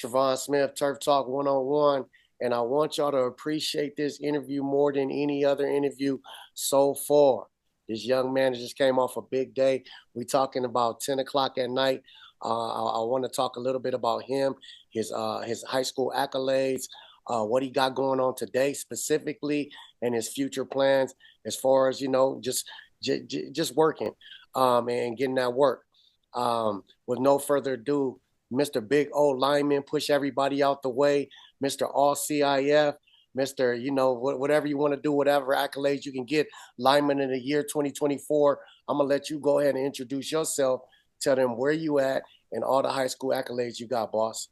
Travon Smith, Turf Talk 101. And I want y'all to appreciate this interview more than any other interview so far. This young man just came off a big day. We talking about 10 o'clock at night. I want to talk a little bit about him, his high school accolades, what he got going on today specifically, and his future plans as far as, just working and getting that work. With no further ado, Mr. Big O Lineman, push everybody out the way. Mr. All CIF, Mr. Whatever you want to do, whatever accolades you can get, Lineman in the year 2024. I'm going to let you go ahead and introduce yourself. Tell them where you at and all the high school accolades you got, boss.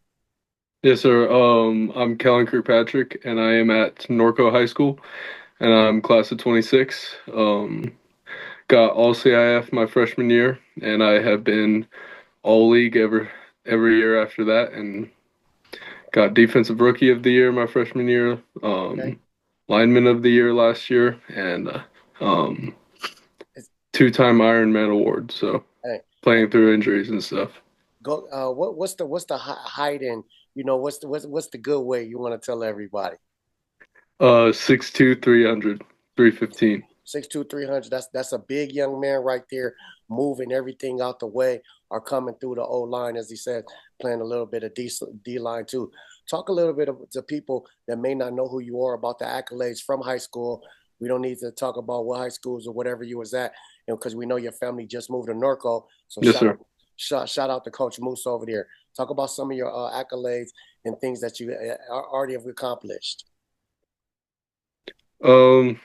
Yes, sir. I'm Kellan Kirkpatrick, and I am at Norco High School, and I'm class of 26. Got all CIF my freshman year, and I have been all league every year after that, and got defensive rookie of the year my freshman year, Okay. lineman of the year last year, and um, two-time Ironman award. So Hey, playing through injuries and stuff. go. What's the height and what's the good weight you want to tell everybody? 6'2", 300, 315. 6'2", 300. That's a big young man right there, moving everything out the way or coming through the O line, as he said, playing a little bit of D line too. Talk a little bit to people that may not know who you are about the accolades from high school. We don't need to talk about what high schools or whatever you was at, because we know your family just moved to Norco. So Yes, sir. shout out to Coach Moose over there. Talk about some of your accolades and things that you already have accomplished. Um,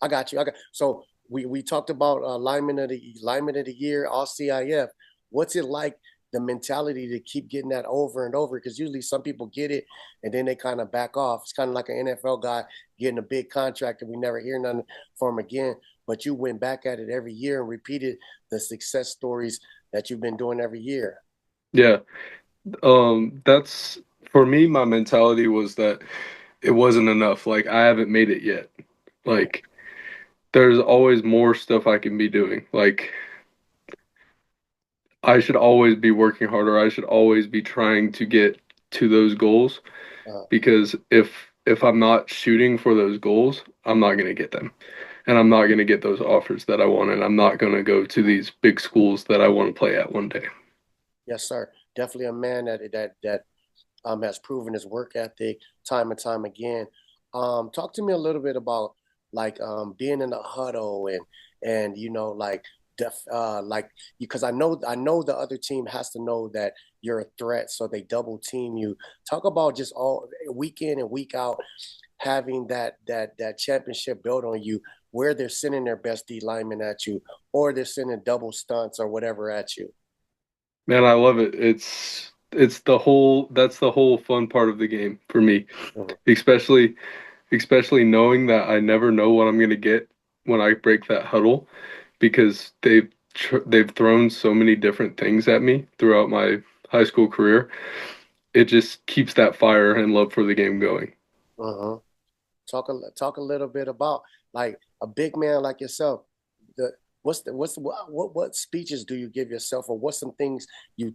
I got you. So we talked about lineman of the year, all CIF. What's it like, the mentality to keep getting that over and over? Because usually some people get it and then they kind of back off. It's kind of like an NFL guy getting a big contract and we never hear nothing from him again. But you went back at it every year and repeated the success stories that you've been doing every year. yeah. That's for me, my mentality was that it wasn't enough. Like I haven't made it yet. Like there's always more stuff I can be doing. Like I should always be working harder. I should always be trying to get to those goals Uh, because if I'm not shooting for those goals, I'm not going to get them. And I'm not going to get those offers that I want and I'm not going to go to these big schools that I want to play at one day. yes, sir. Definitely a man that has proven his work ethic time and time again. Talk to me a little bit about like being in the huddle and like because I know the other team has to know that you're a threat, so they double team you. Talk about just all week in and week out having that championship built on you, where they're sending their best D lineman at you, or they're sending double stunts or whatever at you. Man, I love it. It's the whole that's the whole fun part of the game for me. Mhm. Especially especially knowing that I never know what I'm going to get when I break that huddle because they've thrown so many different things at me throughout my high school career. It just keeps that fire and love for the game going. Uh-huh. Talk a little bit about like a big man like yourself. The what speeches do you give yourself, or what's some things you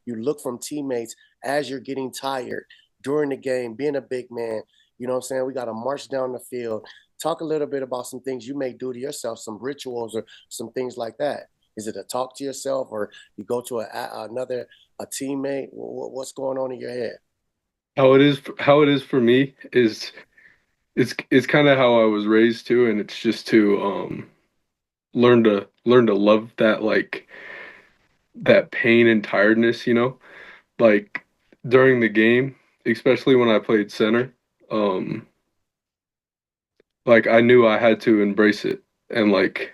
look from teammates as you're getting tired during the game, being a big man. You know what I'm saying? We got to march down the field. Talk a little bit about some things you may do to yourself, some rituals or some things like that. Is it a talk to yourself, or you go to another a teammate? What's going on in your head? How it is for me is it's kind of how I was raised too, and it's just to learn to love that like that pain and tiredness, like during the game, especially when I played center, um, like I knew I had to embrace it and like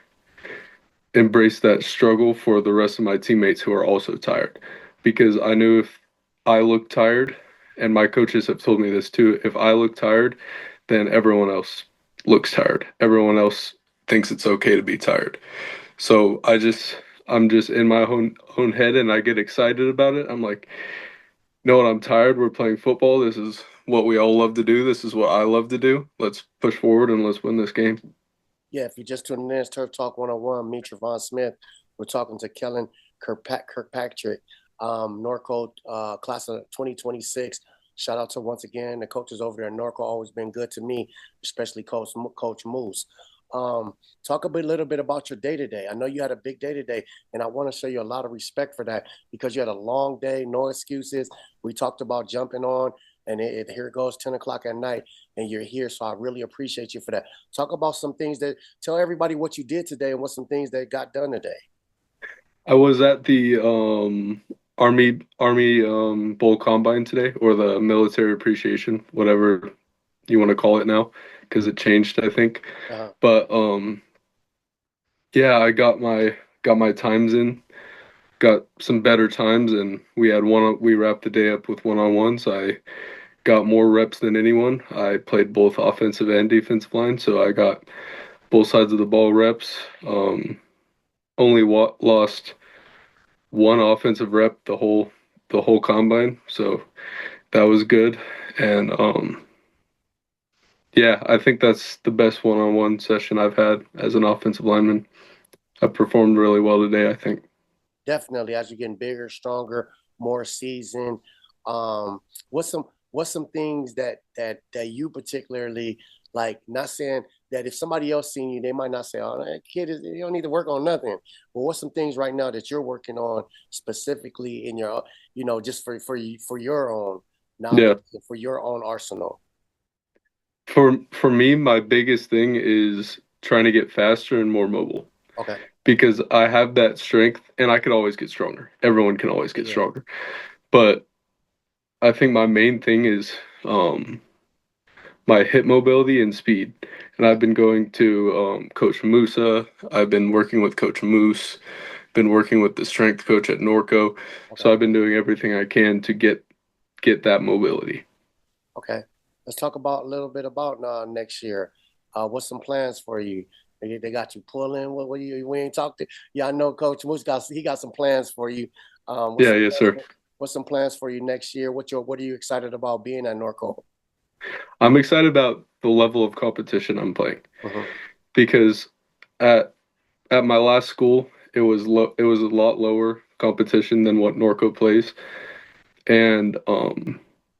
embrace that struggle for the rest of my teammates who are also tired. Because I knew if I look tired, and my coaches have told me this too, if I look tired, then everyone else looks tired. Everyone else thinks it's okay to be tired. So I'm just in my own head and I get excited about it. I'm like, know what? I'm tired. We're playing football. This is what we all love to do. This is what I love to do. Let's push forward and let's win this game. Yeah, if you just tuning in, it's Turf Talk 101. Me, Travon Smith. We're talking to Kellan Kirkpatrick. Norco class of 2026. Shout out to once again the coaches over there. Norco always been good to me, especially Coach Moose. Um, Talk little bit about your day today. I know you had a big day today, and I want to show you a lot of respect for that because you had a long day, no excuses. We talked about jumping on, and here it goes 10 o'clock at night, and you're here. So I really appreciate you for that. Talk about some things that tell everybody what you did today and what some things that got done today. I was at the Army Bowl Combine today, or the Military Appreciation, whatever you want to call it now, because it changed, I think. Uh, But yeah, I got my times in, got some better times, and we wrapped the day up with one-on-ones. I got more reps than anyone. I played both offensive and defensive line, so I got both sides of the ball reps. Only lost one offensive rep the whole combine, so that was good. And yeah, I think that's the best one-on-one session I've had as an offensive lineman. I performed really well today, I think. Definitely, as you're getting bigger, stronger, more seasoned. Um, what's some things that you particularly like? Not saying that if somebody else seen you, they might not say, "Oh, that kid is you don't need to work on nothing." But what's some things right now that you're working on specifically in your, just for your own knowledge, Yeah. for your own arsenal? For me, my biggest thing is trying to get faster and more mobile Okay. because I have that strength and I could always get stronger. Everyone can always get Yeah. stronger. But I think my main thing is um my hip mobility and speed. And Okay. I've been going to Coach Musa. I've been working with Coach Moose. Been working with the strength coach at Norco. Okay. So I've been doing everything I can to get that mobility. Okay. Let's talk about a little bit about next year. What's some plans for you? They got you pulling. What you we ain't talked to? Yeah, I know Coach Moose got some plans for you. Yeah, yes, sir. What's some plans for you next year? What are you excited about being at Norco? I'm excited about the level of competition I'm playing Mm-hmm. because at at my last school, it was a lot lower competition than what Norco plays, and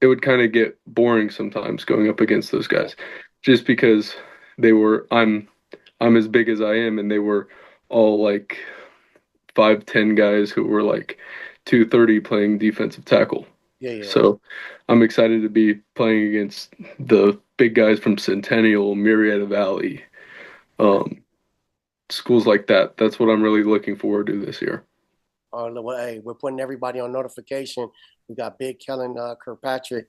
it would kind of get boring sometimes going up against those Yeah. guys, just because they were I'm as big as I am, and they were all like 5'10" guys who were like 230 playing defensive tackle. Yeah. Yeah. So I'm excited to be playing against the big guys from Centennial, Marietta Valley, Okay. um, schools like that. That's what I'm really looking forward to this year. Well, hey, we're putting everybody on notification. We got Big Kellan Kirkpatrick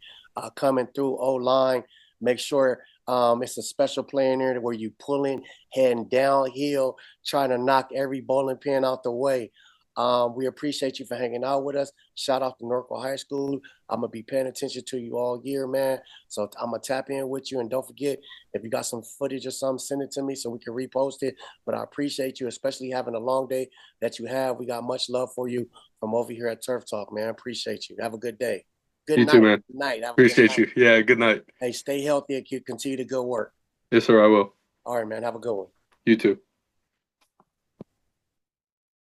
coming through O line. Make sure it's a special play in there where you pulling, heading downhill, trying to knock every bowling pin out the way. We appreciate you for hanging out with us. Shout out to Norco High School. I'm gonna be paying attention to you all year, man. So I'm gonna tap in with you, and don't forget if you got some footage or something, send it to me so we can repost it. But I appreciate you, especially having a long day that you have. We got much love for you from over here at Turf Talk, man. Appreciate you. Have a good day. Good You too, night. man. Good night. Have a good Appreciate night. you. Yeah, good night. Hey, stay healthy and continue the good work. Yes, sir, I will. All right, man. Have a good one. You too.